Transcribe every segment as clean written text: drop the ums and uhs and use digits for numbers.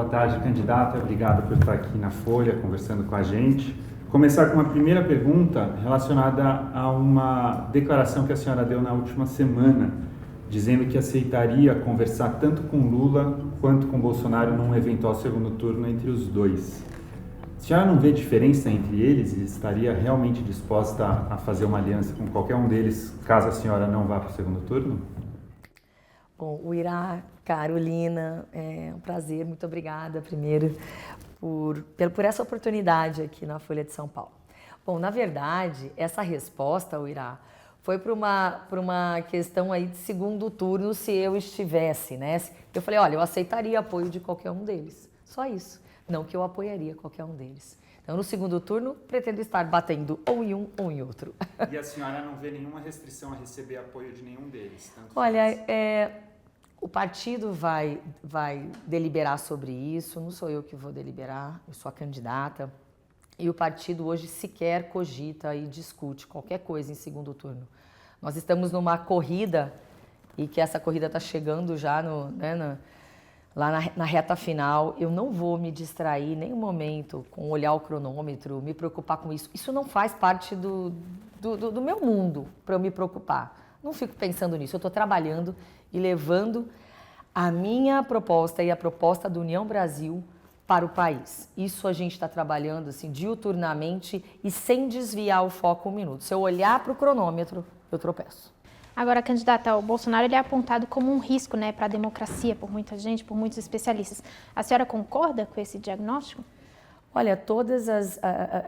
tarde, candidata. Obrigado por estar aqui na Folha conversando com a gente. Começar com uma primeira pergunta relacionada a uma declaração que a senhora deu na última semana, dizendo que aceitaria conversar tanto com Lula quanto com Bolsonaro num eventual segundo turno entre os dois. A senhora não vê diferença entre eles e estaria realmente disposta a fazer uma aliança com qualquer um deles, caso a senhora não vá para o segundo turno? Bom, Uirá, Carolina, é um prazer, muito obrigada primeiro por essa oportunidade aqui na Folha de São Paulo. Bom, na verdade, essa resposta, Uirá, foi por uma questão aí de segundo turno, se eu estivesse, né? Eu falei, olha, eu aceitaria apoio de qualquer um deles, só isso. Não que eu apoiaria qualquer um deles. Então, no segundo turno, pretendo estar batendo ou em um ou em outro. E a senhora não vê nenhuma restrição a receber apoio de nenhum deles? Olha, o partido vai deliberar sobre isso, não sou eu que vou deliberar, eu sou a candidata. E o partido hoje sequer cogita e discute qualquer coisa em segundo turno. Nós estamos numa corrida, e que essa corrida está chegando já lá na reta final. Eu não vou me distrair em nenhum momento com olhar o cronômetro, me preocupar com isso. Isso não faz parte do meu mundo para eu me preocupar. Não fico pensando nisso. Eu estou trabalhando e levando a minha proposta e a proposta do União Brasil para o país. Isso a gente está trabalhando assim, diuturnamente e sem desviar o foco um minuto. Se eu olhar para o cronômetro, eu tropeço. Agora, candidata, o Bolsonaro ele é apontado como um risco, né, para a democracia, por muita gente, por muitos especialistas. A senhora concorda com esse diagnóstico? Olha,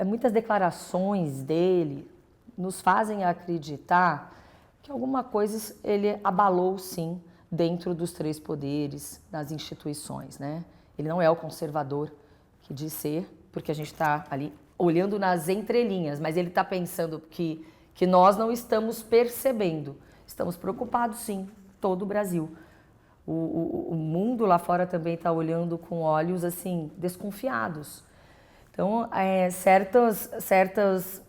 muitas declarações dele nos fazem acreditar que alguma coisa ele abalou, sim, dentro dos três poderes, das instituições, né? Ele não é o conservador que diz ser, porque a gente está ali olhando nas entrelinhas, mas ele está pensando que nós não estamos percebendo. Estamos preocupados, sim, todo o Brasil. O mundo lá fora também está olhando com olhos, assim, desconfiados. Então, certas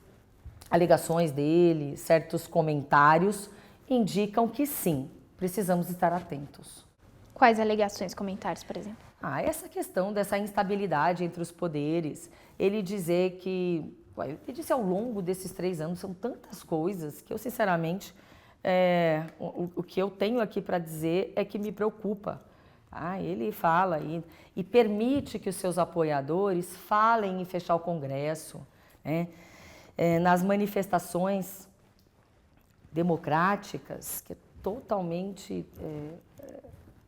alegações dele, certos comentários indicam que, sim, precisamos estar atentos. Quais alegações, comentários, por exemplo? Essa questão dessa instabilidade entre os poderes, ele dizer que, ele disse ao longo desses 3 anos, são tantas coisas que eu, sinceramente, o que eu tenho aqui para dizer é que me preocupa. Ele fala e permite que os seus apoiadores falem em fechar o Congresso, né? Nas manifestações democráticas, que é totalmente...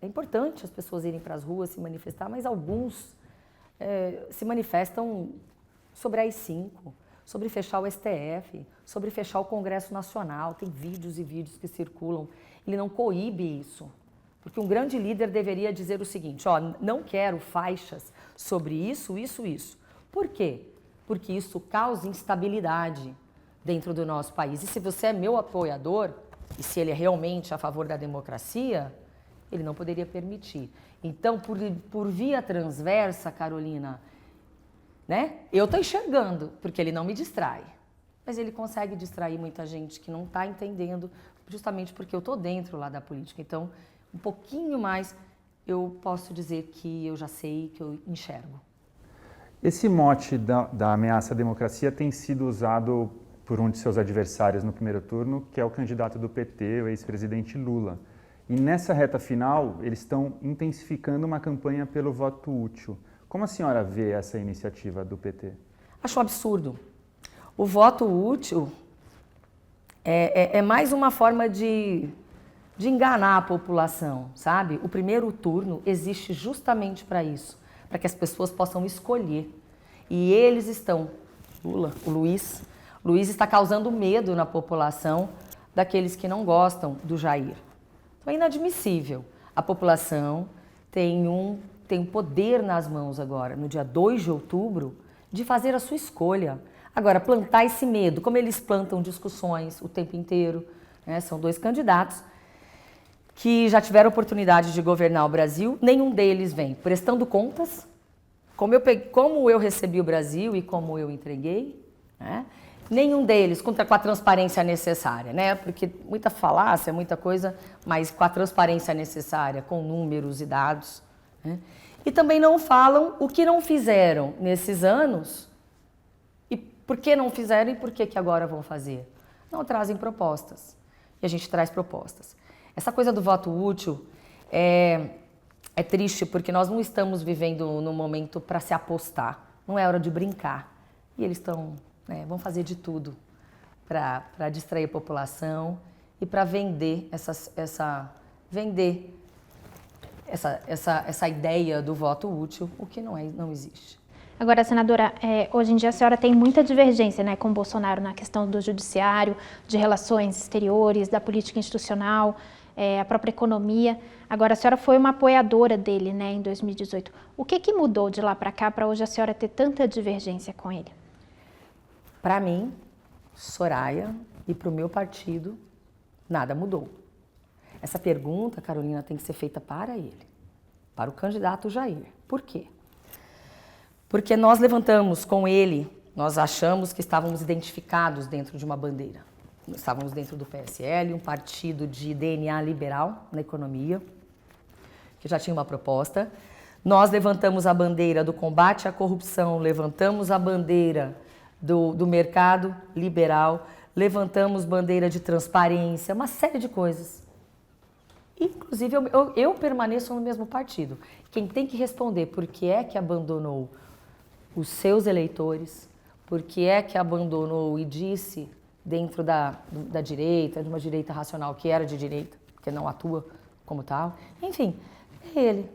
É importante as pessoas irem para as ruas se manifestar, mas alguns se manifestam sobre a AI-5, sobre fechar o STF, sobre fechar o Congresso Nacional. Tem vídeos e vídeos que circulam. Ele não coíbe isso, porque um grande líder deveria dizer o seguinte, não quero faixas sobre isso, isso, isso. Por quê? Porque isso causa instabilidade dentro do nosso país. E se você é meu apoiador, e se ele é realmente a favor da democracia, ele não poderia permitir. Então, por via transversa, Carolina, né? Eu estou enxergando, porque ele não me distrai. Mas ele consegue distrair muita gente que não está entendendo, justamente porque eu estou dentro lá da política. Então, um pouquinho mais, eu posso dizer que eu já sei, que eu enxergo. Esse mote da ameaça à democracia tem sido usado por um de seus adversários no primeiro turno, que é o candidato do PT, o ex-presidente Lula. E nessa reta final, eles estão intensificando uma campanha pelo voto útil. Como a senhora vê essa iniciativa do PT? Acho um absurdo. O voto útil é mais uma forma de enganar a população, sabe? O primeiro turno existe justamente para isso, para que as pessoas possam escolher. E eles estão, o Luiz está causando medo na população daqueles que não gostam do Jair. Então é inadmissível. A população tem um poder nas mãos agora, no dia 2 de outubro, de fazer a sua escolha. Agora, plantar esse medo, como eles plantam discussões o tempo inteiro, né? São 2 candidatos que já tiveram oportunidade de governar o Brasil, nenhum deles vem prestando contas, como eu recebi o Brasil e como eu entreguei, né? Nenhum deles com a transparência necessária, né? Porque muita falácia, muita coisa, mas com a transparência necessária, com números e dados, né? E também não falam o que não fizeram nesses anos e por que não fizeram e por que agora vão fazer. Não trazem propostas. E a gente traz propostas. Essa coisa do voto útil é triste porque nós não estamos vivendo no momento para se apostar. Não é hora de brincar. E eles vão fazer de tudo para distrair a população e para vender essa ideia do voto útil, o que não existe. Agora, senadora, hoje em dia a senhora tem muita divergência, né, com o Bolsonaro na questão do judiciário, de relações exteriores, da política institucional, a própria economia. Agora, a senhora foi uma apoiadora dele, né, em 2018. O que mudou de lá para cá para hoje a senhora ter tanta divergência com ele? Para mim, Soraya, e para o meu partido, nada mudou. Essa pergunta, Carolina, tem que ser feita para ele, para o candidato Jair. Por quê? Porque nós levantamos com ele, nós achamos que estávamos identificados dentro de uma bandeira. Estávamos dentro do PSL, um partido de DNA liberal na economia, que já tinha uma proposta. Nós levantamos a bandeira do combate à corrupção, levantamos a bandeira do mercado liberal, levantamos bandeira de transparência, uma série de coisas. Inclusive, eu permaneço no mesmo partido. Quem tem que responder por que é que abandonou os seus eleitores, por que é que abandonou e disse dentro da direita, de uma direita racional que era de direita, que não atua como tal, enfim, é ele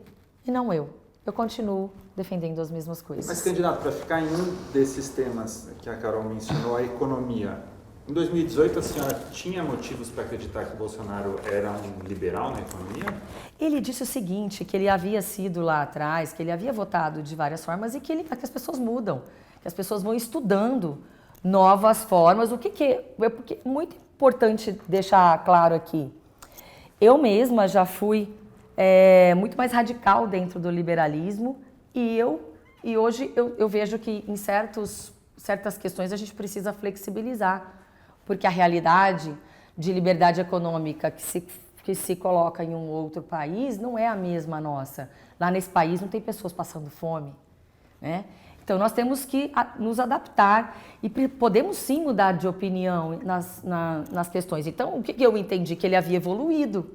e não eu. Eu continuo defendendo as mesmas coisas. Mas, candidato, para ficar em um desses temas que a Carol mencionou, a economia, em 2018 a senhora tinha motivos para acreditar que o Bolsonaro era um liberal na economia? Ele disse o seguinte, que ele havia sido lá atrás, que ele havia votado de várias formas e que as pessoas mudam, que as pessoas vão estudando novas formas. Porque é muito importante deixar claro aqui. Eu mesma já fui muito mais radical dentro do liberalismo e hoje eu vejo que em certas questões a gente precisa flexibilizar, porque a realidade de liberdade econômica que se coloca em um outro país não é a mesma nossa. Lá nesse país não tem pessoas passando fome, né? Então nós temos que nos adaptar e podemos sim mudar de opinião nas questões. Então o que eu entendi? Que ele havia evoluído,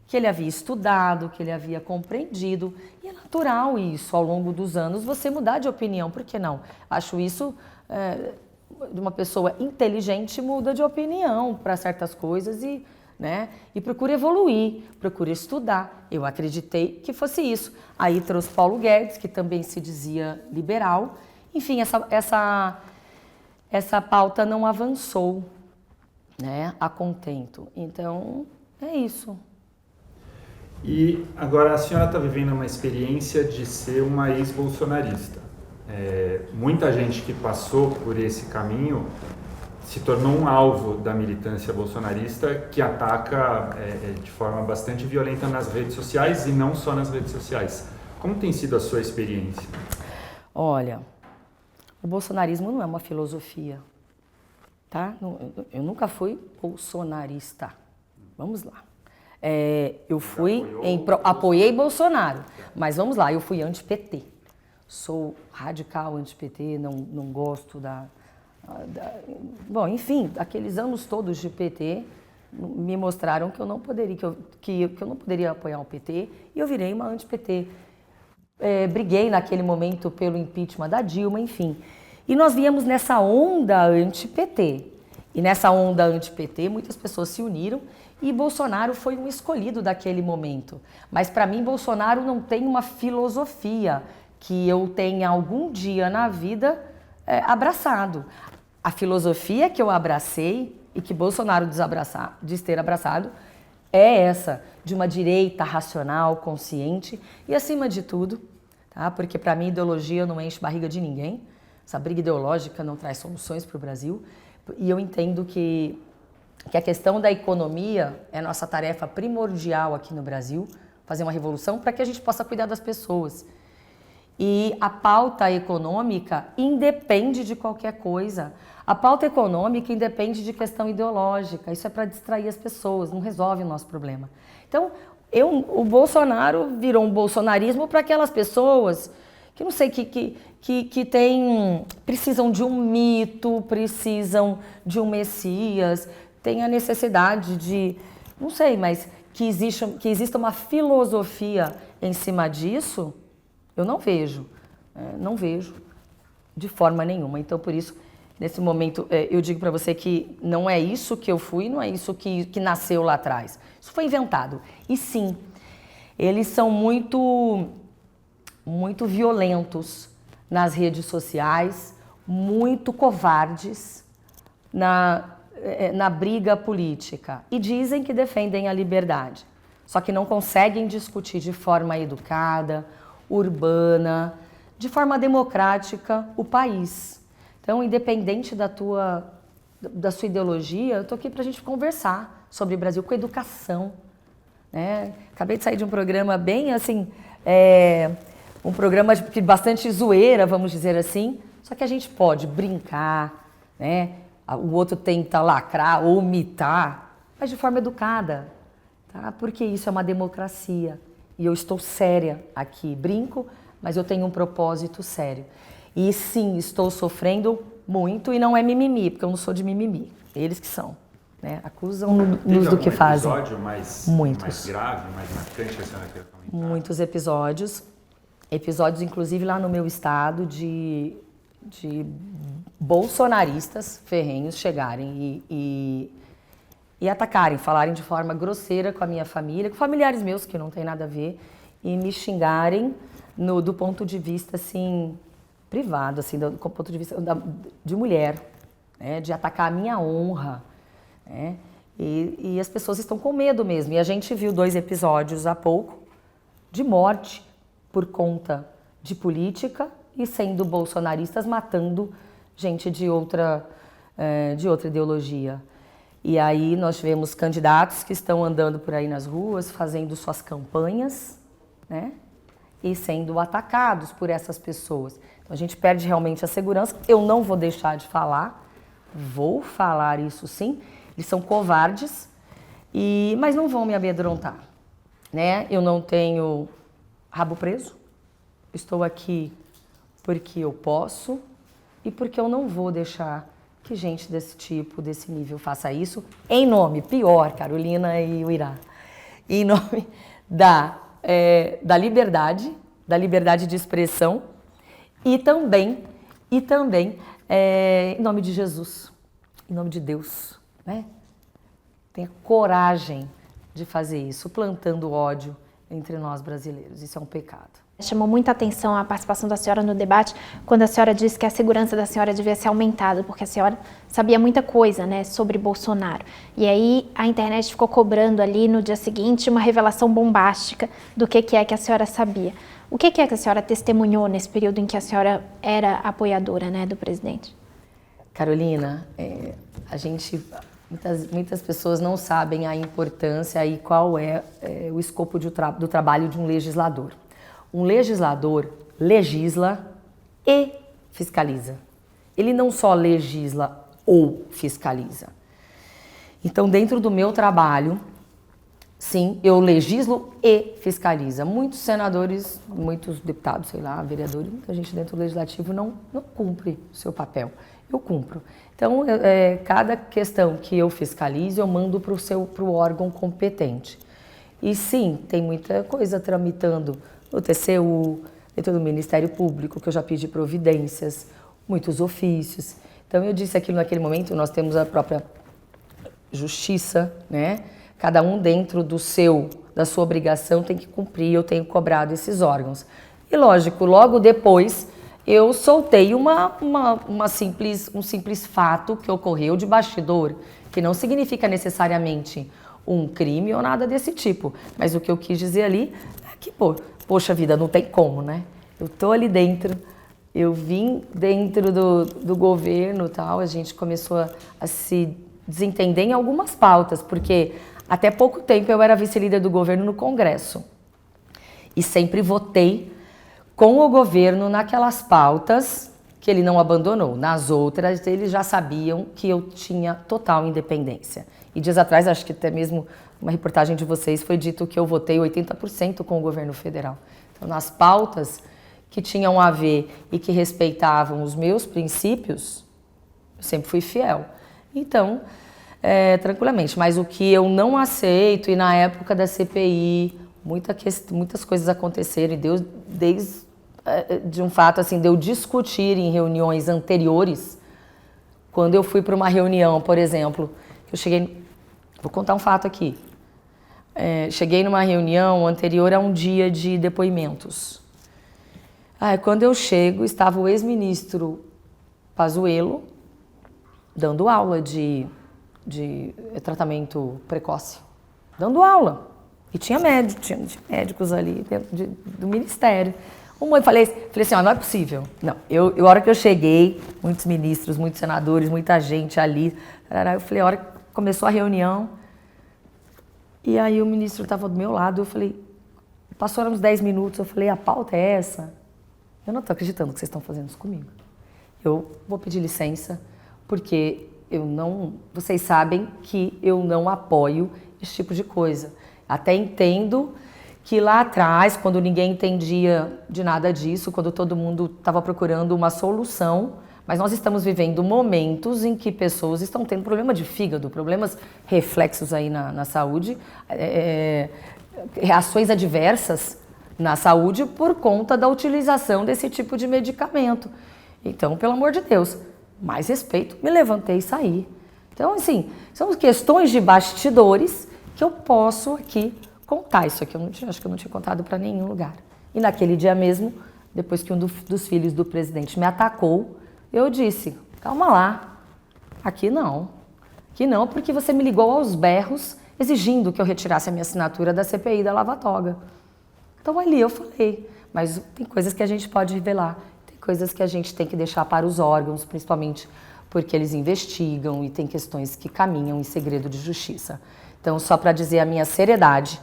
que ele havia estudado, que ele havia compreendido. E é natural isso, ao longo dos anos, você mudar de opinião. Por que não? Acho isso... de uma pessoa inteligente muda de opinião para certas coisas e procura evoluir, procura estudar. Eu acreditei que fosse isso. Aí trouxe Paulo Guedes, que também se dizia liberal. Enfim, essa pauta não avançou, né, a contento. Então, é isso. E agora a senhora está vivendo uma experiência de ser uma ex-bolsonarista. Muita gente que passou por esse caminho se tornou um alvo da militância bolsonarista que ataca de forma bastante violenta nas redes sociais e não só nas redes sociais. Como tem sido a sua experiência? Olha, o bolsonarismo não é uma filosofia, tá? Eu nunca fui bolsonarista. Vamos lá. Eu fui apoiei Bolsonaro, mas vamos lá, eu fui anti-PT. Sou radical anti-PT, não gosto Bom, enfim, aqueles anos todos de PT me mostraram que eu não poderia, que eu não poderia apoiar o PT e eu virei uma anti-PT. Briguei naquele momento pelo impeachment da Dilma, enfim. E nós viemos nessa onda anti-PT. E nessa onda anti-PT muitas pessoas se uniram e Bolsonaro foi um escolhido daquele momento. Mas para mim Bolsonaro não tem uma filosofia que eu tenha algum dia na vida abraçado. A filosofia que eu abracei e que Bolsonaro diz ter abraçado é essa, de uma direita racional, consciente e, acima de tudo, tá? Porque para mim ideologia não enche barriga de ninguém, essa briga ideológica não traz soluções para o Brasil e eu entendo que a questão da economia é nossa tarefa primordial aqui no Brasil, fazer uma revolução para que a gente possa cuidar das pessoas. E a pauta econômica independe de qualquer coisa. A pauta econômica independe de questão ideológica. Isso é para distrair as pessoas, não resolve o nosso problema. Então, O Bolsonaro virou um bolsonarismo para aquelas pessoas que não sei, precisam de um mito, precisam de um Messias, tem a necessidade de, não sei, mas que exista uma filosofia em cima disso, eu não vejo, não vejo de forma nenhuma. Então, por isso, nesse momento, eu digo para você que não é isso que eu fui, não é isso que nasceu lá atrás. Isso foi inventado. E sim, eles são muito violentos nas redes sociais, muito covardes na briga política. E dizem que defendem a liberdade, só que não conseguem discutir de forma educada, urbana, de forma democrática o país. Então, independente da sua ideologia, eu estou aqui para a gente conversar sobre o Brasil com educação, né? Acabei de sair de um programa bem assim, um programa de bastante zoeira, vamos dizer assim, só que a gente pode brincar, né? O outro tenta lacrar ou mitar, mas de forma educada, tá? Porque isso é uma democracia e eu estou séria aqui, brinco, mas eu tenho um propósito sério. E sim, estou sofrendo muito e não é mimimi, porque eu não sou de mimimi, eles que são, né? Acusam-nos do que fazem. Teve algum episódio mais grave, mais marcante que a senhora quer comentar? Muitos episódios, inclusive lá no meu estado, de bolsonaristas ferrenhos chegarem e atacarem, falarem de forma grosseira com a minha família, com familiares meus que não tem nada a ver, e me xingarem do ponto de vista assim privado, assim, do ponto de vista de mulher, né, de atacar a minha honra, né, e as pessoas estão com medo mesmo. E a gente viu 2 episódios há pouco de morte por conta de política e sendo bolsonaristas matando gente de outra ideologia. E aí nós tivemos candidatos que estão andando por aí nas ruas, fazendo suas campanhas, né? E sendo atacados por essas pessoas. Então a gente perde realmente a segurança. Eu não vou deixar de falar, vou falar isso sim. Eles são covardes, mas não vão me amedrontar, né? Eu não tenho rabo preso, estou aqui porque eu posso e porque eu não vou deixar que gente desse tipo, desse nível faça isso em nome, pior, Carolina e o Irá, em nome da liberdade de expressão e também em nome de Jesus, em nome de Deus, né? Tenha coragem de fazer isso, plantando ódio entre nós brasileiros. Isso é um pecado. Chamou muita atenção a participação da senhora no debate quando a senhora disse que a segurança da senhora devia ser aumentada, porque a senhora sabia muita coisa, né, sobre Bolsonaro. E aí a internet ficou cobrando ali no dia seguinte uma revelação bombástica do que é que a senhora sabia. O que é que a senhora testemunhou nesse período em que a senhora era apoiadora, né, do presidente? Carolina, muitas pessoas não sabem a importância e qual é o escopo do trabalho de um legislador. Um legislador legisla e fiscaliza. Ele não só legisla ou fiscaliza. Então, dentro do meu trabalho, sim, eu legislo e fiscalizo. Muitos senadores, muitos deputados, sei lá, vereadores, muita gente dentro do legislativo não cumpre o seu papel. Eu cumpro. Então, cada questão que eu fiscalizo, eu mando para o órgão competente. E sim, tem muita coisa tramitando no TCU, dentro do Ministério Público, que eu já pedi providências, muitos ofícios. Então, eu disse aquilo naquele momento, nós temos a própria justiça, né? Cada um dentro da sua obrigação tem que cumprir, eu tenho cobrado esses órgãos. E lógico, logo depois, eu soltei um simples fato que ocorreu de bastidor, que não significa necessariamente um crime ou nada desse tipo. Mas o que eu quis dizer ali é que, poxa vida, não tem como, né? Eu tô ali dentro, eu vim dentro do governo e tal, a gente começou a se desentender em algumas pautas, porque até pouco tempo eu era vice-líder do governo no Congresso. E sempre votei com o governo naquelas pautas que ele não abandonou. Nas outras, eles já sabiam que eu tinha total independência. E dias atrás, acho que até mesmo uma reportagem de vocês, foi dito que eu votei 80% com o governo federal. Então, nas pautas que tinham a ver e que respeitavam os meus princípios, eu sempre fui fiel. Então, tranquilamente. Mas o que eu não aceito, e na época da CPI, muitas coisas aconteceram, e desde de um fato assim, de eu discutir em reuniões anteriores, quando eu fui para uma reunião, por exemplo, eu cheguei, vou contar um fato aqui, cheguei numa reunião anterior a um dia de depoimentos. Quando eu chego, estava o ex-ministro Pazuello dando aula de tratamento precoce, dando aula, e tinha médicos ali dentro do ministério. Eu falei assim, não é possível. Não, a hora que eu cheguei, muitos ministros, muitos senadores, muita gente ali, eu falei, a hora que começou a reunião, e aí o ministro estava do meu lado, eu falei, passaram uns 10 minutos, eu falei, a pauta é essa? Eu não estou acreditando que vocês estão fazendo isso comigo. Eu vou pedir licença, porque vocês sabem que eu não apoio esse tipo de coisa. Até entendo que lá atrás, quando ninguém entendia de nada disso, quando todo mundo estava procurando uma solução, mas nós estamos vivendo momentos em que pessoas estão tendo problema de fígado, problemas reflexos aí na saúde, reações adversas na saúde por conta da utilização desse tipo de medicamento. Então, pelo amor de Deus, mais respeito, me levantei e saí. Então, assim, são questões de bastidores que eu posso aqui contar. Isso aqui acho que eu não tinha contado para nenhum lugar. E naquele dia mesmo, depois que um dos filhos do presidente me atacou, eu disse, calma lá, aqui não, porque você me ligou aos berros exigindo que eu retirasse a minha assinatura da CPI da Lava Toga. Então ali eu falei, mas tem coisas que a gente pode revelar, tem coisas que a gente tem que deixar para os órgãos, principalmente porque eles investigam e tem questões que caminham em segredo de justiça. Então, só para dizer a minha seriedade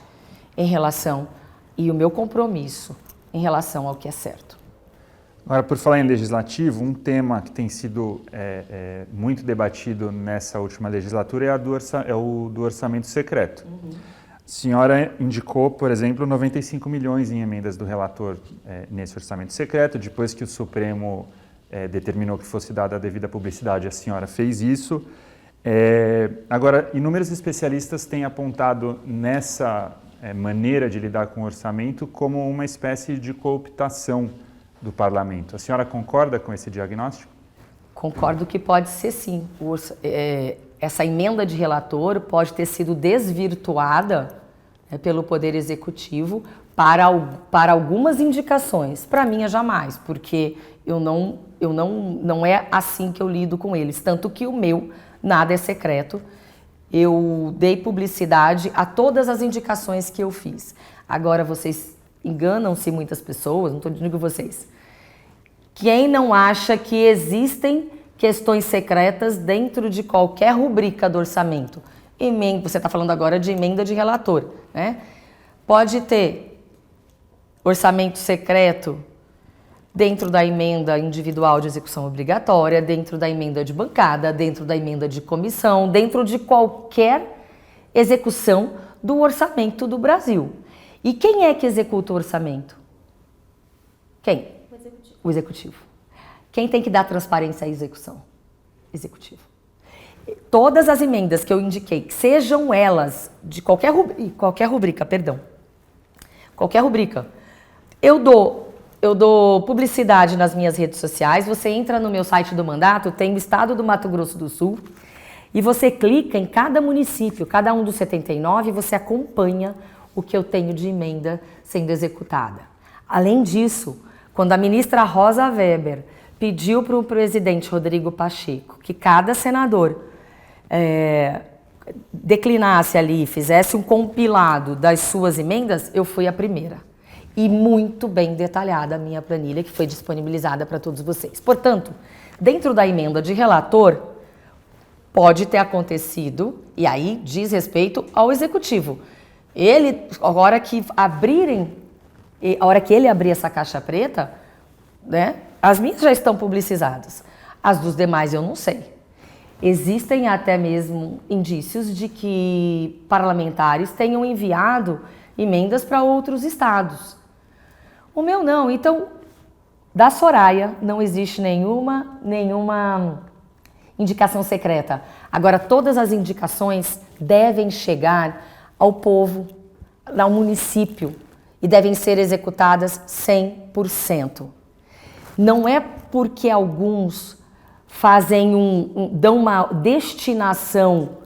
em relação e o meu compromisso em relação ao que é certo. Agora, por falar em legislativo, um tema que tem sido muito debatido nessa última legislatura é o do orçamento secreto. Uhum. A senhora indicou, por exemplo, 95 milhões em emendas do relator nesse orçamento secreto. Depois que o Supremo determinou que fosse dada a devida publicidade, a senhora fez isso. Agora, inúmeros especialistas têm apontado nessa maneira de lidar com o orçamento como uma espécie de cooptação do parlamento. A senhora concorda com esse diagnóstico? Concordo que pode ser sim. Essa emenda de relator pode ter sido desvirtuada pelo Poder Executivo para algumas indicações. Para mim é jamais, porque não é assim que eu lido com eles. Tanto que o meu nada é secreto. Eu dei publicidade a todas as indicações que eu fiz. Agora, vocês enganam-se muitas pessoas, não estou dizendo vocês. Quem não acha que existem questões secretas dentro de qualquer rubrica do orçamento? Você está falando agora de emenda de relator, né? Pode ter orçamento secreto dentro da emenda individual de execução obrigatória, dentro da emenda de bancada, dentro da emenda de comissão, dentro de qualquer execução do orçamento do Brasil. E quem é que executa o orçamento? Quem? O Executivo. Quem tem que dar transparência à execução? Executivo. Todas as emendas que eu indiquei, sejam elas de qualquer rubrica, eu dou publicidade nas minhas redes sociais. Você entra no meu site do mandato, tem o estado do Mato Grosso do Sul, e você clica em cada município, cada um dos 79, e você acompanha o que eu tenho de emenda sendo executada. Além disso, quando a ministra Rosa Weber pediu para o presidente Rodrigo Pacheco que cada senador declinasse ali, fizesse um compilado das suas emendas, eu fui a primeira. E muito bem detalhada a minha planilha, que foi disponibilizada para todos vocês. Portanto, dentro da emenda de relator, pode ter acontecido, e aí diz respeito ao Executivo. A hora que ele abrir essa caixa preta, né, as minhas já estão publicizadas, as dos demais eu não sei. Existem até mesmo indícios de que parlamentares tenham enviado emendas para outros estados. O meu não. Então, da Soraya não existe nenhuma indicação secreta. Agora, todas as indicações devem chegar ao povo, ao município, e devem ser executadas 100%. Não é porque alguns dão uma destinação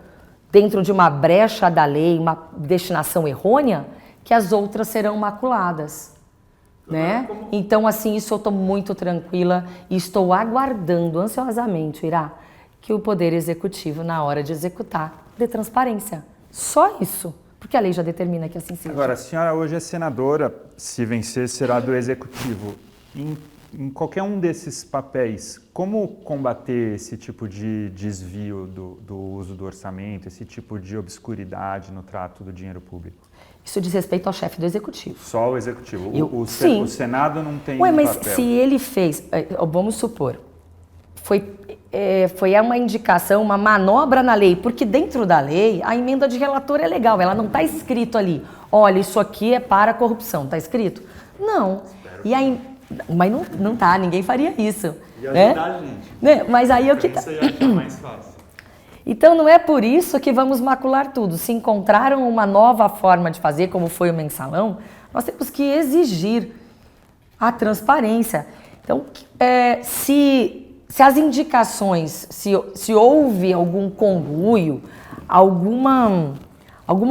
dentro de uma brecha da lei, uma destinação errônea, que as outras serão maculadas. Né? Então, assim, isso eu estou muito tranquila e estou aguardando ansiosamente, Irá, que o Poder Executivo, na hora de executar, dê transparência. Só isso, porque a lei já determina que assim seja. Agora, a senhora hoje é senadora, se vencer será do Executivo. Em qualquer um desses papéis, como combater esse tipo de desvio do uso do orçamento, esse tipo de obscuridade no trato do dinheiro público? Isso diz respeito ao chefe do Executivo. Só o Executivo? Sim. O Senado não tem mas papel? Se ele fez, vamos supor, foi uma indicação, uma manobra na lei, porque dentro da lei a emenda de relator é legal, ela não está escrito ali, olha, isso aqui é para a corrupção, está escrito? Não. E aí, mas não tá, ninguém faria isso. E ajudar a gente. Né? Mas aí é o que tá. Isso aí acho mais fácil. Então não é por isso que vamos macular tudo. Se encontraram uma nova forma de fazer, como foi o mensalão, nós temos que exigir a transparência. Então, se as indicações, se houve algum conluio, alguma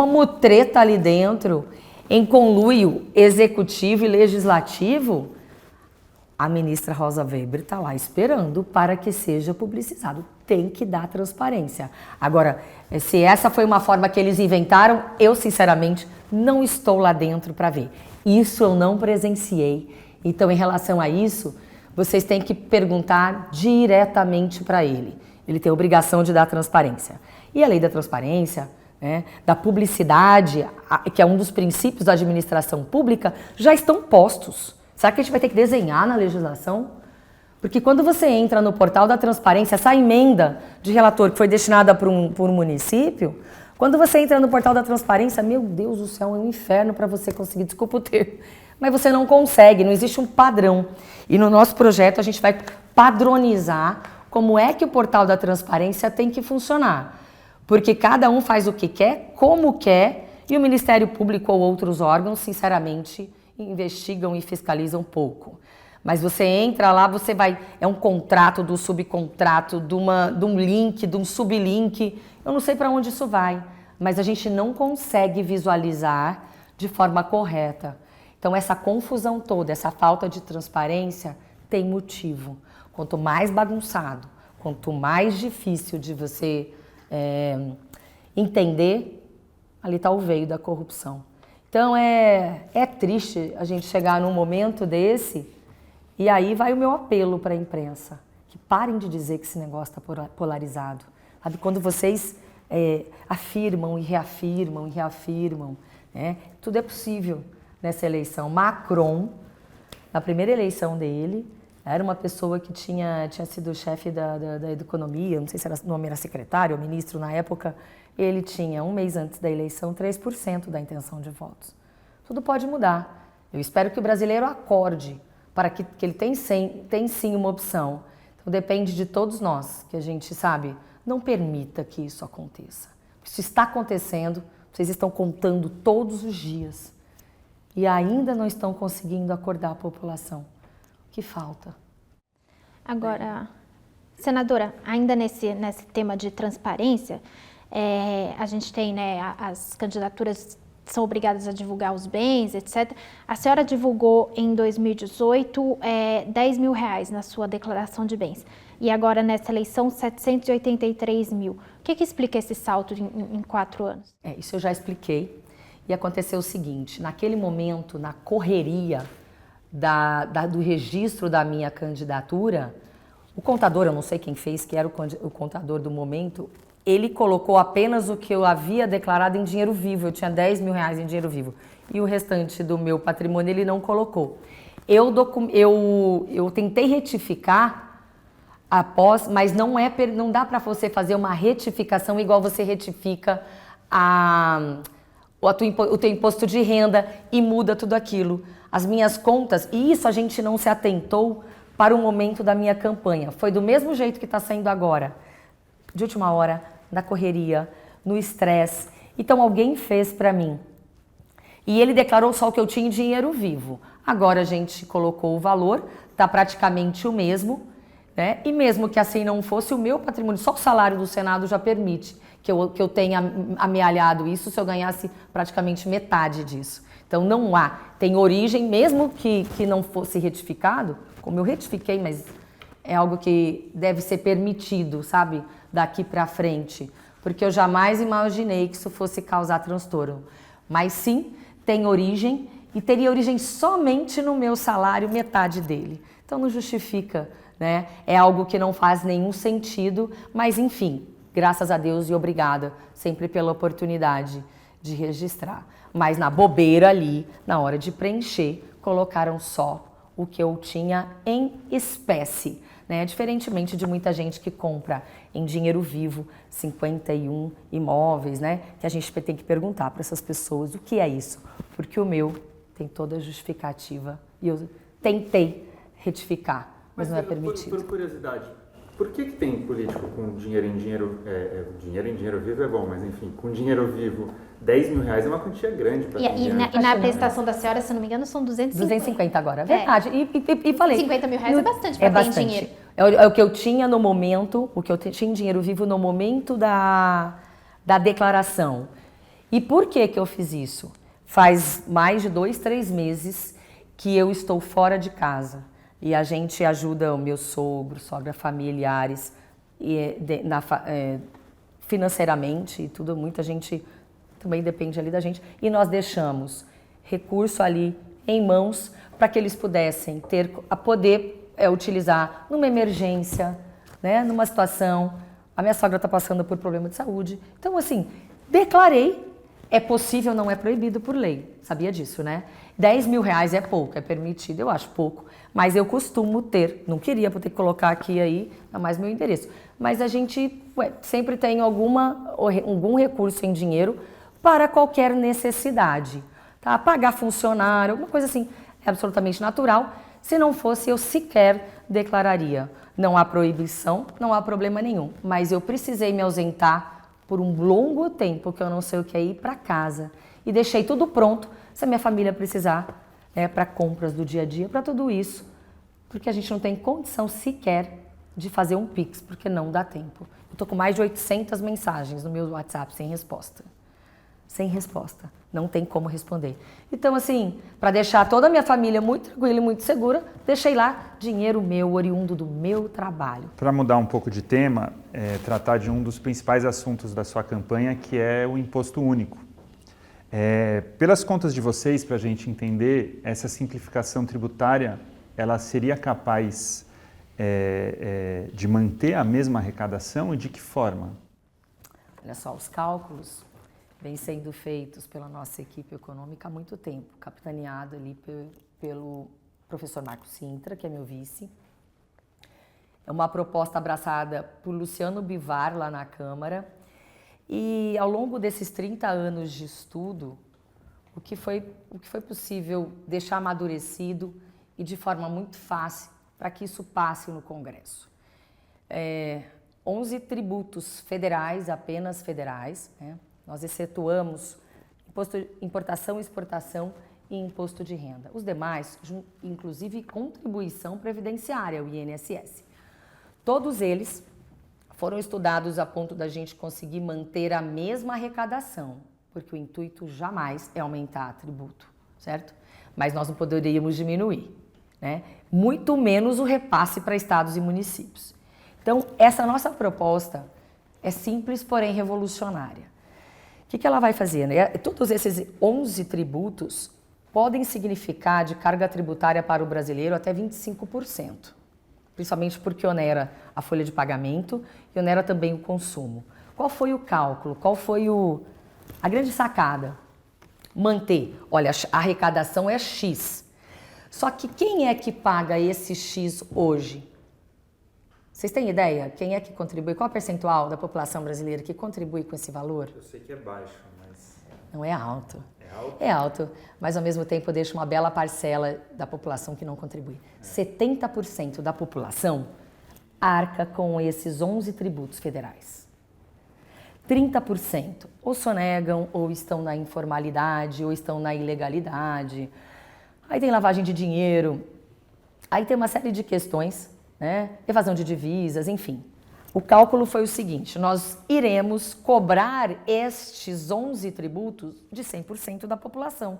mutreta ali dentro, em conluio executivo e legislativo, a ministra Rosa Weber está lá esperando para que seja publicizado. Tem que dar transparência. Agora, se essa foi uma forma que eles inventaram, eu, sinceramente, não estou lá dentro para ver. Isso eu não presenciei. Então, em relação a isso, vocês têm que perguntar diretamente para ele. Ele tem a obrigação de dar transparência. E a lei da transparência, né, da publicidade, que é um dos princípios da administração pública, já estão postos. Será que a gente vai ter que desenhar na legislação? Porque quando você entra no portal da transparência, essa emenda de relator que foi destinada para um município, quando você entra no portal da transparência, meu Deus do céu, é um inferno para você conseguir, desculpa o termo, mas você não consegue, não existe um padrão. E no nosso projeto a gente vai padronizar como é que o portal da transparência tem que funcionar. Porque cada um faz o que quer, como quer, e o Ministério Público ou outros órgãos, sinceramente, investigam e fiscalizam pouco. Mas você entra lá, você vai... É um contrato, do subcontrato, de um link, de um sublink. Eu não sei para onde isso vai, mas a gente não consegue visualizar de forma correta. Então, essa confusão toda, essa falta de transparência, tem motivo. Quanto mais bagunçado, quanto mais difícil de você entender, ali está o veio da corrupção. Então, é triste a gente chegar num momento desse, e aí vai o meu apelo para a imprensa, que parem de dizer que esse negócio está polarizado. Sabe? Quando vocês afirmam e reafirmam, né? Tudo é possível nessa eleição. Macron, na primeira eleição dele, era uma pessoa que tinha sido chefe da economia, não sei se o nome era secretário ou ministro na época. Ele tinha, um mês antes da eleição, 3% da intenção de votos. Tudo pode mudar. Eu espero que o brasileiro acorde para que ele tem sim uma opção. Então depende de todos nós, que a gente, sabe, não permita que isso aconteça. Isso está acontecendo, vocês estão contando todos os dias e ainda não estão conseguindo acordar a população. O que falta? Agora, senadora, ainda nesse tema de transparência, a gente tem, né, as candidaturas são obrigadas a divulgar os bens, etc. A senhora divulgou em 2018 R$10 mil na sua declaração de bens. E agora, nessa eleição, 783 mil. O que explica esse salto em 4 anos? Isso eu já expliquei. E aconteceu o seguinte, naquele momento, na correria do registro da minha candidatura, o contador, eu não sei quem fez, que era o contador do momento, ele colocou apenas o que eu havia declarado em dinheiro vivo. Eu tinha R$10 mil em dinheiro vivo. E o restante do meu patrimônio ele não colocou. Eu tentei retificar após, mas não dá para você fazer uma retificação igual você retifica o teu imposto de renda e muda tudo aquilo. As minhas contas, e isso a gente não se atentou para o momento da minha campanha. Foi do mesmo jeito que está saindo agora, de última hora, na correria, no estresse. Então alguém fez para mim. E ele declarou só o que eu tinha em dinheiro vivo. Agora a gente colocou o valor, está praticamente o mesmo, né? E mesmo que assim não fosse, o meu patrimônio, só o salário do Senado já permite que eu tenha amealhado isso se eu ganhasse praticamente metade disso. Então não há, tem origem, mesmo que não fosse retificado, como eu retifiquei, mas é algo que deve ser permitido, sabe, daqui para frente, porque eu jamais imaginei que isso fosse causar transtorno. Mas sim, tem origem e teria origem somente no meu salário, metade dele. Então não justifica, né? É algo que não faz nenhum sentido, mas enfim, graças a Deus e obrigada sempre pela oportunidade de registrar. Mas na bobeira ali, na hora de preencher, colocaram só o que eu tinha em espécie, né? Diferentemente de muita gente que compra em dinheiro vivo 51 imóveis, né? Que a gente tem que perguntar para essas pessoas o que é isso, porque o meu tem toda a justificativa e eu tentei retificar, mas não é permitido. Por curiosidade, por que tem político com dinheiro em dinheiro vivo é bom, mas enfim, com dinheiro vivo, 10 mil reais é uma quantia grande para E na prestação da senhora, se não me engano, são 250 agora, verdade. E falei. 50 mil reais é bastante para ter em dinheiro. É o que eu tinha no momento, o que eu tinha em dinheiro vivo no momento da declaração. E por que eu fiz isso? Faz mais de 2, 3 meses que eu estou fora de casa. E a gente ajuda o meu sogro, sogra, familiares, financeiramente e tudo. Muita gente também depende ali da gente. E nós deixamos recurso ali em mãos para que eles pudessem poder utilizar numa emergência, né, numa situação. A minha sogra está passando por problema de saúde. Então, assim, declarei. É possível, não é proibido por lei. Sabia disso, né? 10 mil reais é pouco, é permitido, eu acho pouco. Mas eu costumo ter, não queria ter que colocar aqui aí, ainda mais meu endereço. Mas a gente sempre tem algum recurso em dinheiro para qualquer necessidade. Tá? Pagar funcionário, alguma coisa assim, é absolutamente natural. Se não fosse, eu sequer declararia. Não há proibição, não há problema nenhum. Mas eu precisei me ausentar por um longo tempo, que eu não sei o que é ir para casa. E deixei tudo pronto, se a minha família precisar, para compras do dia a dia, para tudo isso. Porque a gente não tem condição sequer de fazer um Pix, porque não dá tempo. Eu estou com mais de 800 mensagens no meu WhatsApp sem resposta. Sem resposta. Não tem como responder. Então, assim, para deixar toda a minha família muito tranquila e muito segura, deixei lá dinheiro meu, oriundo do meu trabalho. Para mudar um pouco de tema, tratar de um dos principais assuntos da sua campanha, que é o imposto único. Pelas contas de vocês, para a gente entender, essa simplificação tributária, ela seria capaz de manter a mesma arrecadação e de que forma? Olha só, os cálculos vêm sendo feitos pela nossa equipe econômica há muito tempo, capitaneado ali pelo professor Marco Sintra, que é meu vice. É uma proposta abraçada por Luciano Bivar lá na Câmara. E ao longo desses 30 anos de estudo, o que foi possível deixar amadurecido e de forma muito fácil para que isso passe no Congresso. 11 tributos federais, apenas federais, né? Nós excetuamos importação, exportação e imposto de renda. Os demais, inclusive contribuição previdenciária, o INSS. Todos eles foram estudados a ponto da gente conseguir manter a mesma arrecadação, porque o intuito jamais é aumentar tributo, certo? Mas nós não poderíamos diminuir, né? Muito menos o repasse para estados e municípios. Então, essa nossa proposta é simples, porém revolucionária. O que ela vai fazer? Né? Todos esses 11 tributos podem significar de carga tributária para o brasileiro até 25%, principalmente porque onera a folha de pagamento e onera também o consumo. Qual foi o cálculo? Qual foi a grande sacada? Manter. Olha, a arrecadação é X. Só que quem é que paga esse X hoje? Vocês têm ideia? Quem é que contribui? Qual é o percentual da população brasileira que contribui com esse valor? Eu sei que é baixo, mas... Não é alto. É alto? É alto, mas ao mesmo tempo deixa uma bela parcela da população que não contribui. 70% da população arca com esses 11 tributos federais. 30% ou sonegam, ou estão na informalidade, ou estão na ilegalidade. Aí tem lavagem de dinheiro, aí tem uma série de questões, né? Evasão de divisas, enfim. O cálculo foi o seguinte: nós iremos cobrar estes 11 tributos de 100% da população.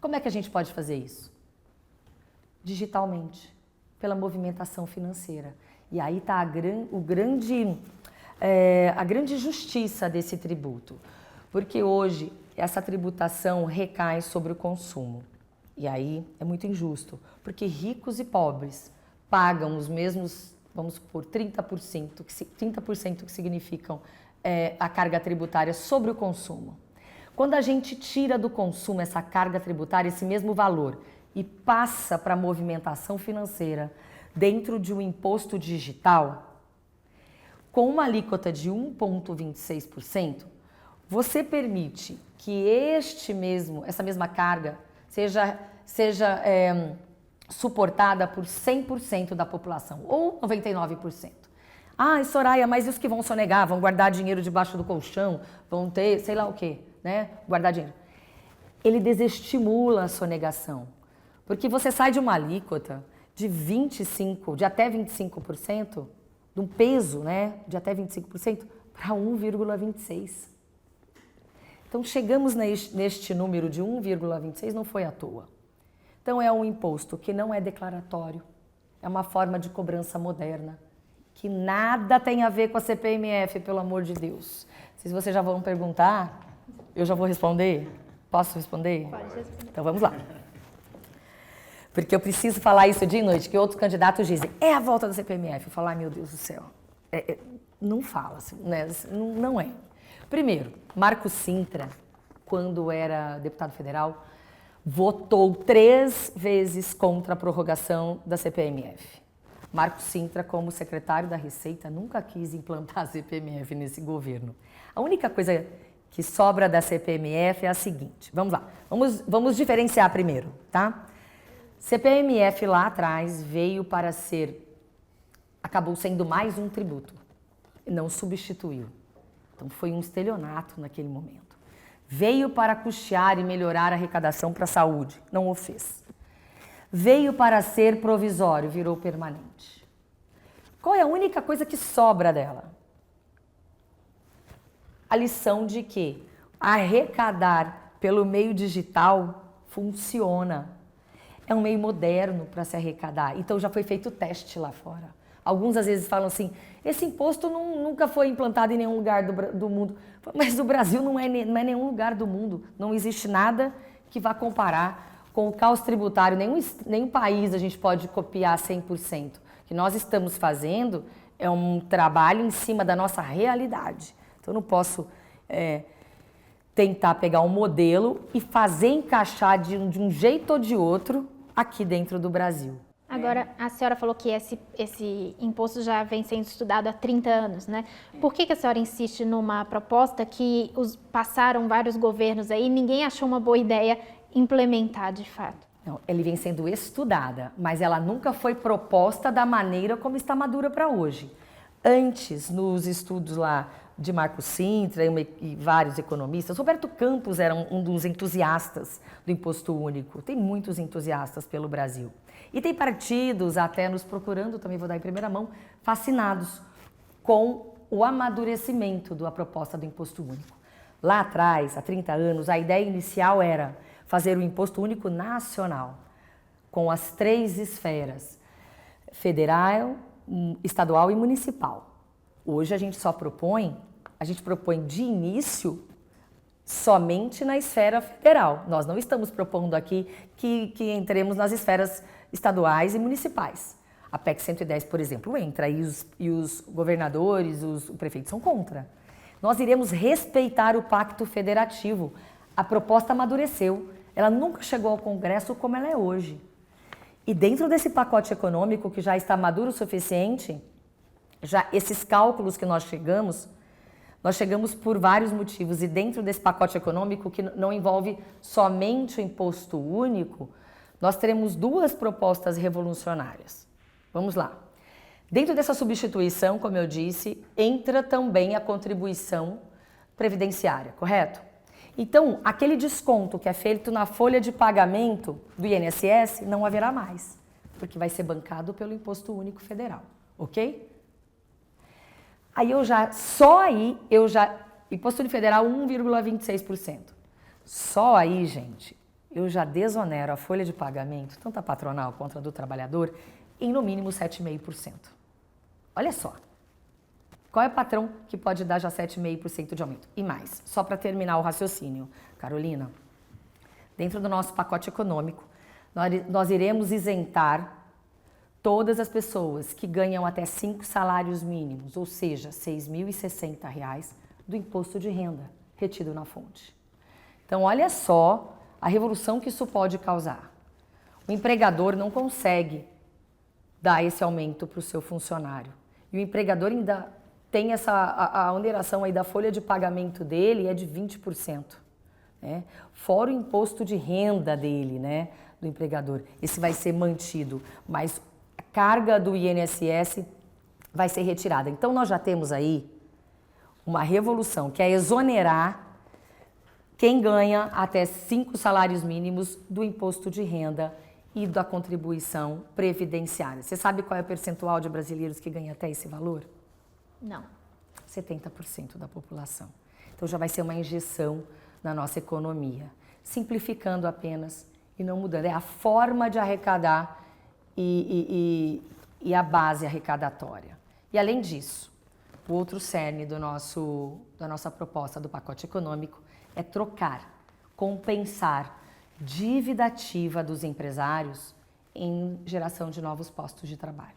Como é que a gente pode fazer isso? Digitalmente, pela movimentação financeira. E aí está a grande justiça desse tributo. Porque hoje essa tributação recai sobre o consumo. E aí é muito injusto, porque ricos e pobres pagam os mesmos, vamos supor, 30% que significam a carga tributária sobre o consumo. Quando a gente tira do consumo essa carga tributária, esse mesmo valor, e passa para a movimentação financeira dentro de um imposto digital, com uma alíquota de 1,26%, você permite que essa mesma carga seja suportada por 100% da população, ou 99%. Ah, Soraya, mas e os que vão sonegar? Vão guardar dinheiro debaixo do colchão? Vão ter, sei lá o quê, né? Guardar dinheiro. Ele desestimula a sonegação, porque você sai de uma alíquota de até 25%, de um peso, né, de até 25%, para 1,26%. Então, chegamos neste número de 1,26, não foi à toa. Então, é um imposto que não é declaratório, é uma forma de cobrança moderna, que nada tem a ver com a CPMF, pelo amor de Deus. Se vocês já vão perguntar, eu já vou responder? Posso responder? Pode responder. Então, vamos lá. Porque eu preciso falar isso dia e noite, que outros candidatos dizem, é a volta da CPMF. Eu falo, ai meu Deus do céu, não fala, assim, né? Não é. Primeiro, Marco Cintra, quando era deputado federal, votou 3 vezes contra a prorrogação da CPMF. Marco Cintra, como secretário da Receita, nunca quis implantar a CPMF nesse governo. A única coisa que sobra da CPMF é a seguinte, vamos lá, vamos diferenciar primeiro, tá? CPMF lá atrás acabou sendo mais um tributo, não substituiu. Então foi um estelionato naquele momento. Veio para custear e melhorar a arrecadação para a saúde, não o fez. Veio para ser provisório, virou permanente. Qual é a única coisa que sobra dela? A lição de que arrecadar pelo meio digital funciona. É um meio moderno para se arrecadar. Então já foi feito teste lá fora. Alguns às vezes falam assim, esse imposto nunca foi implantado em nenhum lugar do mundo. Mas o Brasil não é nenhum lugar do mundo. Não existe nada que vá comparar com o caos tributário. Nenhum país a gente pode copiar 100%. O que nós estamos fazendo é um trabalho em cima da nossa realidade. Então eu não posso tentar pegar um modelo e fazer encaixar de um jeito ou de outro aqui dentro do Brasil. Agora, a senhora falou que esse imposto já vem sendo estudado há 30 anos, né? Por que a senhora insiste numa proposta que passaram vários governos aí e ninguém achou uma boa ideia implementar de fato? Não, ele vem sendo estudada, mas ela nunca foi proposta da maneira como está madura para hoje. Antes, nos estudos lá de Marco Cintra e vários economistas, Roberto Campos era um dos entusiastas do imposto único. Tem muitos entusiastas pelo Brasil. E tem partidos até nos procurando, também vou dar em primeira mão, fascinados com o amadurecimento da proposta do imposto único. Lá atrás, há 30 anos, a ideia inicial era fazer o imposto único nacional, com as 3 esferas, federal, estadual e municipal. Hoje a gente propõe de início somente na esfera federal. Nós não estamos propondo aqui que entremos nas esferas estaduais e municipais. A PEC 110, por exemplo, entra e os governadores, os prefeitos são contra. Nós iremos respeitar o pacto federativo. A proposta amadureceu. Ela nunca chegou ao Congresso como ela é hoje. E dentro desse pacote econômico que já está maduro o suficiente, já esses cálculos que nós chegamos por vários motivos. E dentro desse pacote econômico, que não envolve somente o imposto único, nós teremos 2 propostas revolucionárias. Vamos lá. Dentro dessa substituição, como eu disse, entra também a contribuição previdenciária, correto? Então, aquele desconto que é feito na folha de pagamento do INSS não haverá mais, porque vai ser bancado pelo Imposto Único Federal, ok? Aí Imposto Único Federal 1,26%. Só aí, gente, eu já desonero a folha de pagamento, tanto a patronal quanto a do trabalhador, em no mínimo 7,5%. Olha só. Qual é o patrão que pode dar já 7,5% de aumento? E mais, só para terminar o raciocínio, Carolina, dentro do nosso pacote econômico, nós iremos isentar todas as pessoas que ganham até 5 salários mínimos, ou seja, R$ 6.060, do imposto de renda retido na fonte. Então, olha só a revolução que isso pode causar. O empregador não consegue dar esse aumento para o seu funcionário. E o empregador ainda tem a oneração aí da folha de pagamento dele é de 20%. Né? Fora o imposto de renda dele, né, do empregador. Esse vai ser mantido, mas a carga do INSS vai ser retirada. Então, nós já temos aí uma revolução que é exonerar quem ganha até 5 salários mínimos do imposto de renda e da contribuição previdenciária. Você sabe qual é o percentual de brasileiros que ganha até esse valor? Não. 70% da população. Então já vai ser uma injeção na nossa economia, simplificando apenas e não mudando. É a forma de arrecadar e a base arrecadatória. E além disso, o outro cerne da nossa proposta do pacote econômico é trocar, compensar dívida ativa dos empresários em geração de novos postos de trabalho.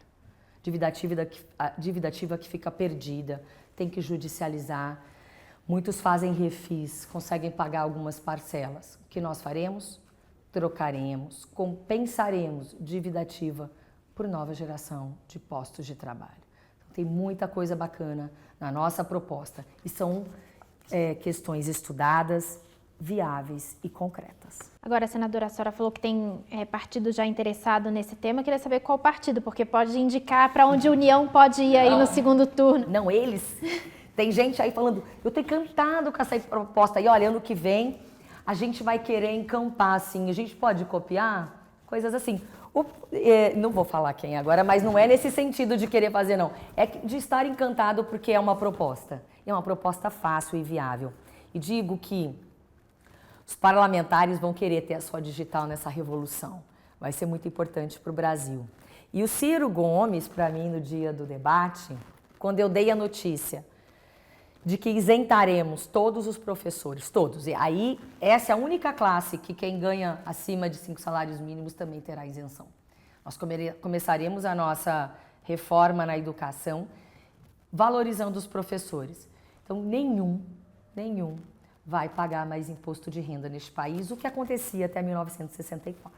Dívida ativa que fica perdida, tem que judicializar. Muitos fazem refis, conseguem pagar algumas parcelas. O que nós faremos? Trocaremos, compensaremos dívida ativa por nova geração de postos de trabalho. Então, tem muita coisa bacana na nossa proposta e são questões estudadas, viáveis e concretas. Agora, senadora, a senhora falou que tem partido já interessado nesse tema. Eu queria saber qual partido, porque pode indicar para onde a União pode ir aí no segundo turno. Não, eles. Tem gente aí falando, eu estou encantado com essa proposta aí, olha, ano que vem a gente vai querer encampar, assim, a gente pode copiar? Coisas assim. Não vou falar quem agora, mas não é nesse sentido de querer fazer, não. É de estar encantado porque é uma proposta. É uma proposta fácil e viável. E digo que os parlamentares vão querer ter a sua digital nessa revolução. Vai ser muito importante para o Brasil. E o Ciro Gomes, para mim, no dia do debate, quando eu dei a notícia de que isentaremos todos os professores, todos. E aí, essa é a única classe que quem ganha acima de 5 salários mínimos também terá isenção. Nós começaremos a nossa reforma na educação valorizando os professores. Então, nenhum vai pagar mais imposto de renda neste país, o que acontecia até 1964.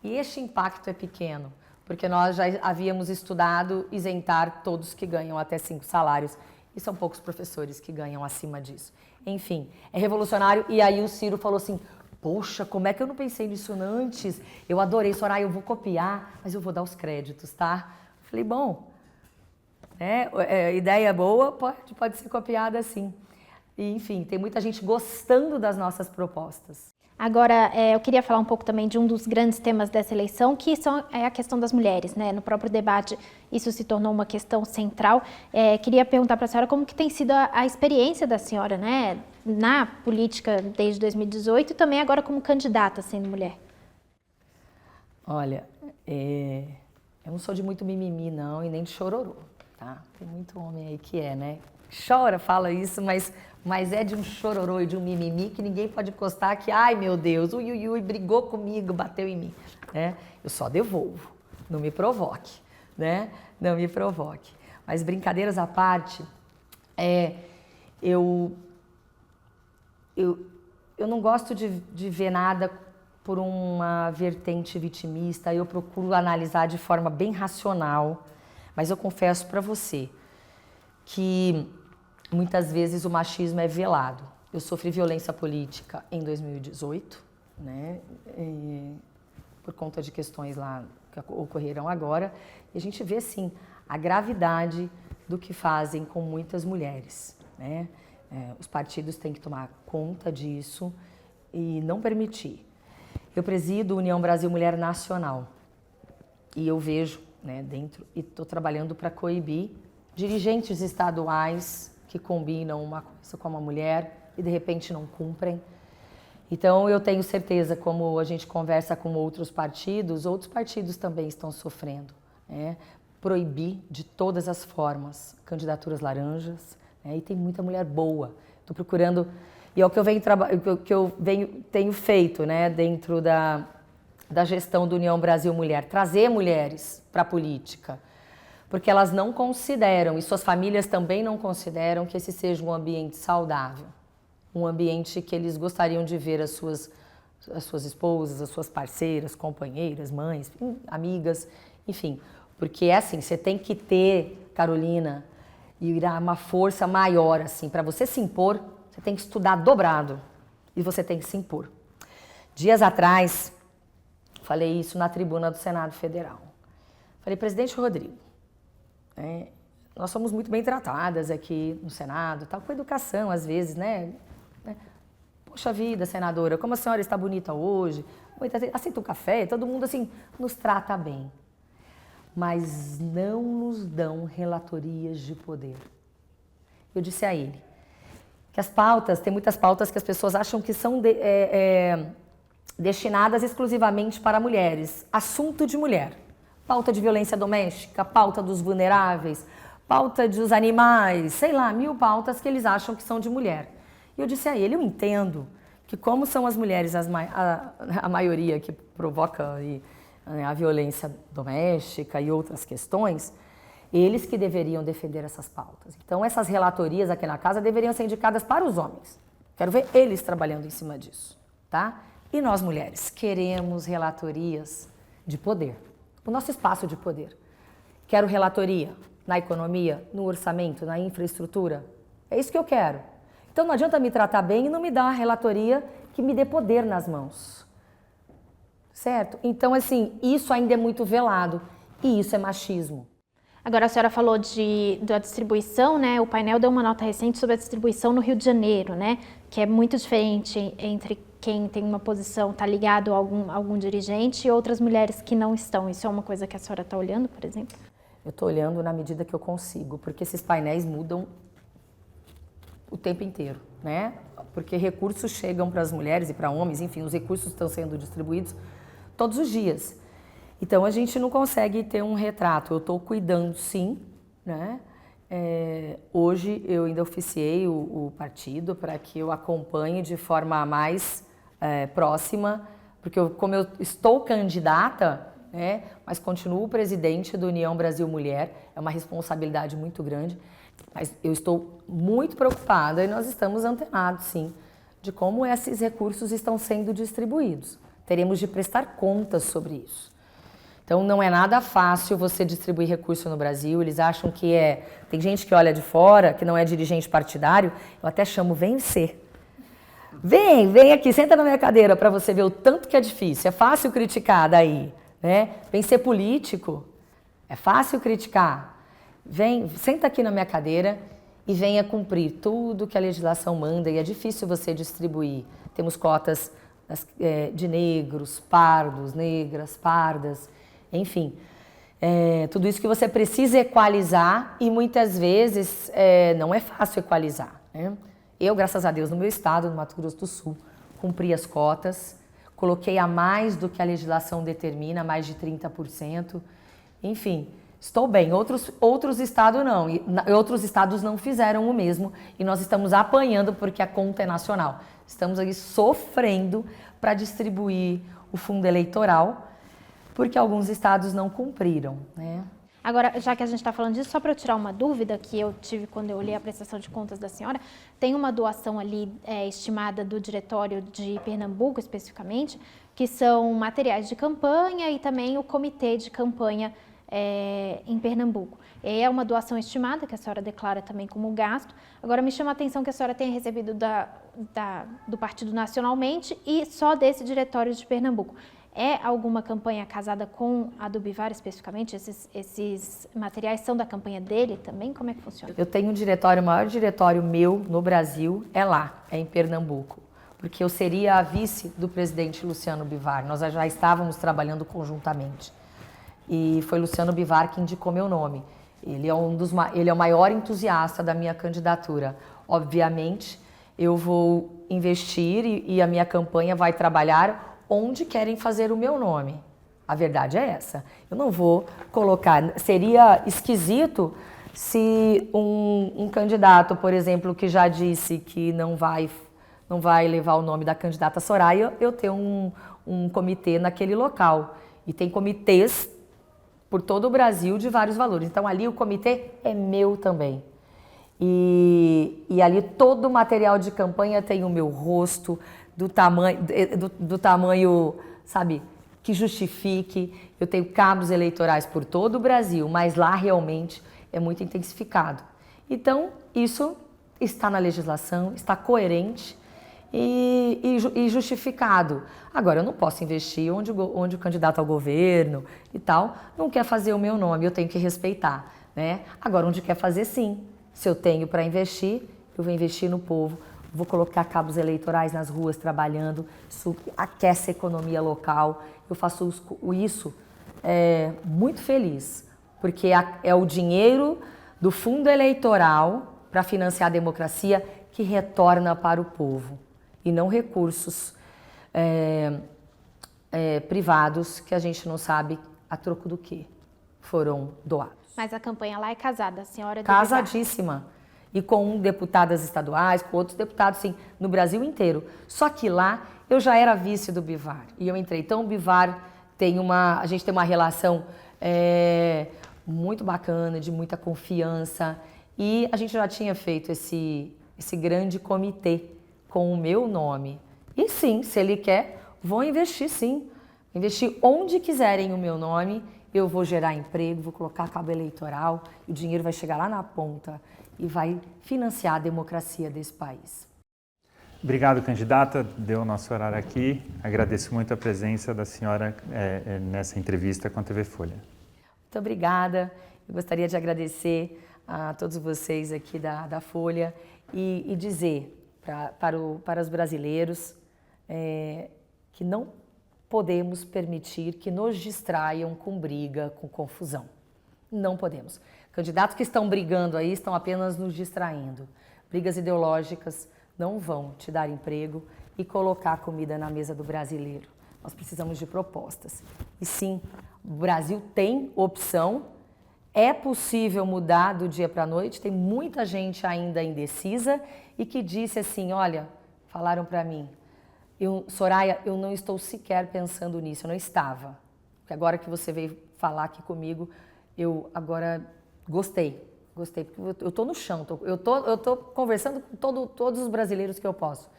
E este impacto é pequeno, porque nós já havíamos estudado isentar todos que ganham até 5 salários, e são poucos professores que ganham acima disso. Enfim, é revolucionário, e aí o Ciro falou assim, poxa, como é que eu não pensei nisso antes? Eu adorei, Soraya, eu vou copiar, mas eu vou dar os créditos, tá? Falei, bom, ideia boa, pode ser copiada assim. E, enfim, tem muita gente gostando das nossas propostas. Agora, eu queria falar um pouco também de um dos grandes temas dessa eleição, que é a questão das mulheres, né? No próprio debate, isso se tornou uma questão central. Queria perguntar para a senhora como que tem sido a experiência da senhora, né? Na política desde 2018 e também agora como candidata sendo mulher. Olha, eu não sou de muito mimimi, não, e nem de chororô, tá? Tem muito homem aí que né? Chora, fala isso, mas é de um chororô e de um mimimi que ninguém pode encostar que, ai meu Deus, ui, brigou comigo, bateu em mim, né? Eu só devolvo, não me provoque, né? Não me provoque. Mas brincadeiras à parte, eu não gosto de ver nada por uma vertente vitimista, eu procuro analisar de forma bem racional, mas eu confesso para você que muitas vezes o machismo é velado. Eu sofri violência política em 2018, né, por conta de questões lá que ocorreram agora, e a gente vê, sim, a gravidade do que fazem com muitas mulheres, né? Os partidos têm que tomar conta disso e não permitir. Eu presido a União Brasil Mulher Nacional e eu vejo, né, dentro, e estou trabalhando para coibir dirigentes estaduais que combinam uma coisa com uma mulher e de repente não cumprem. Então eu tenho certeza, como a gente conversa com outros partidos também estão sofrendo, né? Proibir de todas as formas candidaturas laranjas, né? E tem muita mulher boa. Estou procurando, e é o que eu tenho feito, né, dentro da gestão do União Brasil Mulher, trazer mulheres para a política, porque elas não consideram, e suas famílias também não consideram, que esse seja um ambiente saudável, um ambiente que eles gostariam de ver as suas esposas, as suas parceiras, companheiras, mães, amigas, enfim. Porque é assim, você tem que ter, Carolina, uma força maior, assim, para você se impor, você tem que estudar dobrado e você tem que se impor. Dias atrás, falei isso na tribuna do Senado Federal. Falei, presidente Rodrigo, nós somos muito bem tratadas aqui no Senado, tal, com educação às vezes, né? Poxa vida, senadora, como a senhora está bonita hoje, aceita um café, todo mundo assim nos trata bem. Mas não nos dão relatorias de poder. Eu disse a ele que as pautas, tem muitas pautas que as pessoas acham que são destinadas exclusivamente para mulheres. Assunto de mulher. Pauta de violência doméstica, pauta dos vulneráveis, pauta dos animais, sei lá, 1000 pautas que eles acham que são de mulher. E eu disse a ele, eu entendo que como são as mulheres a maioria que provoca a violência doméstica e outras questões, eles que deveriam defender essas pautas. Então, essas relatorias aqui na casa deveriam ser indicadas para os homens. Quero ver eles trabalhando em cima disso, tá? E nós, mulheres, queremos relatorias de poder, o nosso espaço de poder. Quero relatoria na economia, no orçamento, na infraestrutura. É isso que eu quero. Então, não adianta me tratar bem e não me dar uma relatoria que me dê poder nas mãos. Certo? Então, assim, isso ainda é muito velado e isso é machismo. Agora, a senhora falou da distribuição, né? O painel deu uma nota recente sobre a distribuição no Rio de Janeiro, né? Que é muito diferente entre quem tem uma posição, está ligado a algum dirigente e outras mulheres que não estão. Isso é uma coisa que a senhora está olhando, por exemplo? Eu estou olhando na medida que eu consigo, porque esses painéis mudam o tempo inteiro, né? Porque recursos chegam para as mulheres e para homens, enfim, os recursos estão sendo distribuídos todos os dias. Então, a gente não consegue ter um retrato. Eu estou cuidando, sim, né? Hoje, eu ainda oficiei o partido para que eu acompanhe de forma mais próxima, porque como eu estou candidata, né, mas continuo presidente da União Brasil Mulher, é uma responsabilidade muito grande, mas eu estou muito preocupada e nós estamos antenados, sim, de como esses recursos estão sendo distribuídos. Teremos de prestar contas sobre isso. Então, não é nada fácil você distribuir recurso no Brasil. Eles acham que tem gente que olha de fora, que não é dirigente partidário. Eu até chamo, vem ser. Vem aqui, senta na minha cadeira para você ver o tanto que é difícil. É fácil criticar daí, né? Vem ser político. É fácil criticar. Senta aqui na minha cadeira e venha cumprir tudo que a legislação manda. E é difícil você distribuir. Temos cotas de negros, pardos, negras, pardas, enfim, tudo isso que você precisa equalizar e muitas vezes não é fácil equalizar, né? Eu, graças a Deus, no meu estado, no Mato Grosso do Sul, cumpri as cotas, coloquei a mais do que a legislação determina, mais de 30%, enfim, estou bem. Outros estados não, outros estados não fizeram o mesmo e nós estamos apanhando porque a conta é nacional. Estamos aqui sofrendo para distribuir o fundo eleitoral, porque alguns estados não cumpriram, né? Agora, já que a gente está falando disso, só para eu tirar uma dúvida que eu tive quando eu olhei a prestação de contas da senhora, tem uma doação ali estimada do Diretório de Pernambuco, especificamente, que são materiais de campanha e também o comitê de campanha em Pernambuco. É uma doação estimada, que a senhora declara também como gasto. Agora, me chama a atenção que a senhora tenha recebido do Partido Nacionalmente e só desse diretório de Pernambuco. É alguma campanha casada com a do Bivar especificamente? Esses materiais são da campanha dele também? Como é que funciona? Eu tenho um diretório, o maior diretório meu no Brasil é lá, é em Pernambuco. Porque eu seria a vice do presidente Luciano Bivar. Nós já estávamos trabalhando conjuntamente. E foi Luciano Bivar que indicou meu nome. Ele é o maior entusiasta da minha candidatura. Obviamente, eu vou investir e a minha campanha vai trabalhar onde querem fazer o meu nome. A verdade é essa. Eu não vou colocar... Seria esquisito se um candidato, por exemplo, que já disse que não vai levar o nome da candidata Soraya, eu ter um comitê naquele local. E tem comitês por todo o Brasil de vários valores. Então, ali o comitê é meu também. E ali todo o material de campanha tem o meu rosto, do tamanho, sabe, que justifique. Eu tenho cabos eleitorais por todo o Brasil, mas lá realmente é muito intensificado. Então, isso está na legislação, está coerente e justificado. Agora, eu não posso investir onde o candidato ao governo e tal não quer fazer o meu nome, eu tenho que respeitar, né? Agora, onde quer fazer, sim. Se eu tenho para investir, eu vou investir no povo, vou colocar cabos eleitorais nas ruas trabalhando, isso aquece a economia local. Eu faço isso muito feliz, porque é o dinheiro do fundo eleitoral para financiar a democracia que retorna para o povo, e não recursos privados que a gente não sabe a troco do que foram doados. Mas a campanha lá é casada, a senhora... Casadíssima. E com deputadas estaduais, com outros deputados, sim, no Brasil inteiro. Só que lá eu já era vice do Bivar e eu entrei. Então o Bivar a gente tem uma relação muito bacana, de muita confiança. E a gente já tinha feito esse grande comitê com o meu nome. E sim, se ele quer, vou investir sim. Investir onde quiserem o meu nome, eu vou gerar emprego, vou colocar cabo eleitoral, e o dinheiro vai chegar lá na ponta e vai financiar a democracia desse país. Obrigado, candidata. Deu o nosso horário aqui. Agradeço muito a presença da senhora nessa entrevista com a TV Folha. Muito obrigada. Eu gostaria de agradecer a todos vocês aqui da Folha e dizer para os brasileiros que não podemos permitir que nos distraiam com briga, com confusão. Não podemos. Candidatos que estão brigando aí estão apenas nos distraindo. Brigas ideológicas não vão te dar emprego e colocar comida na mesa do brasileiro. Nós precisamos de propostas. E sim, o Brasil tem opção, é possível mudar do dia para a noite, tem muita gente ainda indecisa e que disse assim, olha, falaram para mim, Soraya, eu não estou sequer pensando nisso, eu não estava. Porque agora que você veio falar aqui comigo, eu agora gostei, porque eu estou no chão, eu tô conversando com todos os brasileiros que eu posso.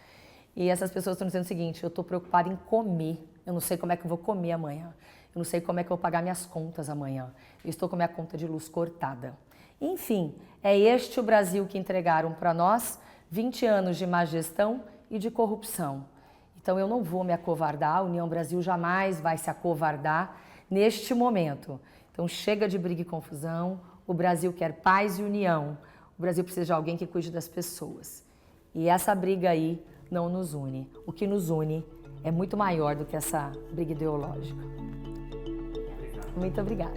E essas pessoas estão dizendo o seguinte, eu estou preocupada em comer, eu não sei como é que eu vou comer amanhã, eu não sei como é que eu vou pagar minhas contas amanhã, eu estou com a minha conta de luz cortada. Enfim, é este o Brasil que entregaram para nós, 20 anos de má gestão e de corrupção. Então eu não vou me acovardar, a União Brasil jamais vai se acovardar neste momento. Então chega de briga e confusão, o Brasil quer paz e união, o Brasil precisa de alguém que cuide das pessoas. E essa briga aí não nos une. O que nos une é muito maior do que essa briga ideológica. Muito obrigada.